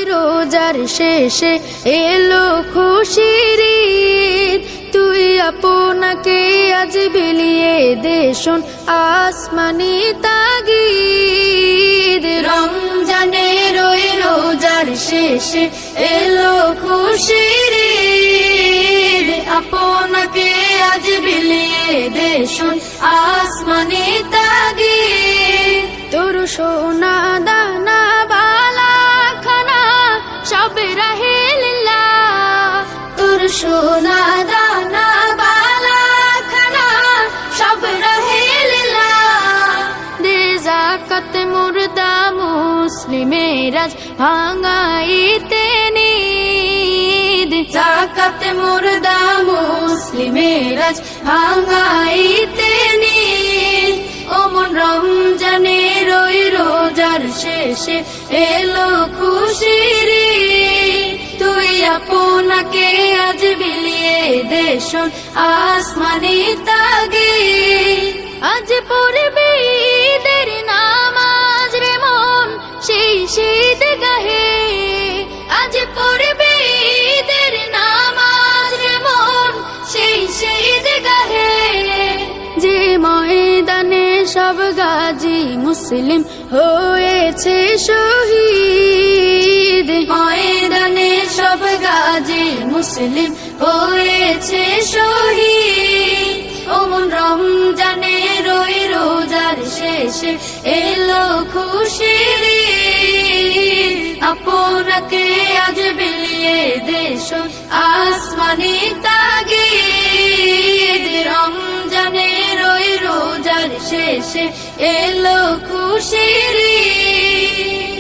রোজার শেষে এলো খুশির ঈদ। তুই আপনাকে আজ বিলিয়ে দে শোন আসমানি তাগিদ। রমজানের ওই রোজার শেষে এলো খুশির ঈদ। আপনাকে আজ বিলিয়ে দে শোন আসমানি তাগিদ। তোর সোনা দানা বালা খানা সব রাহে লিল্লাহ। তোর সোনা দানা বালা খানা সব রাহে লিল্লাহ। দে যাকাত মুর্দা মুসলিমের আজ ভাঙাইতে নিদ। যাকাত মুর্দা মুসলিমের আজ ভাঙাইতে নিদ। ওমন রমজানের ওই রোজার শেষে এলো খুশির ঈদ। তুই আপনাকে আজ বিলিয়ে দে শোন আসমানি তাগিদ। আজ পড়বি ঈদের নামাজ রে মন সেই শীত গাহে। আজ পড়বি ঈদের নামাজ রে মন সেই শীত গাহে। যে ময়দানে সব গাজী মুসলিম হয়েছে শহীদ। ময়দানে সব গাজী মুসলিম হয়েছে শহীদ। ওমন রমজানের ওই রোজার শেষে এলো খুশির ঈদ। আপনাকে আজ বিলিয়ে দে শোন আসমানি তাগিদ। রমজানের ওই রোজার শেষে এলো খুশির ঈদ।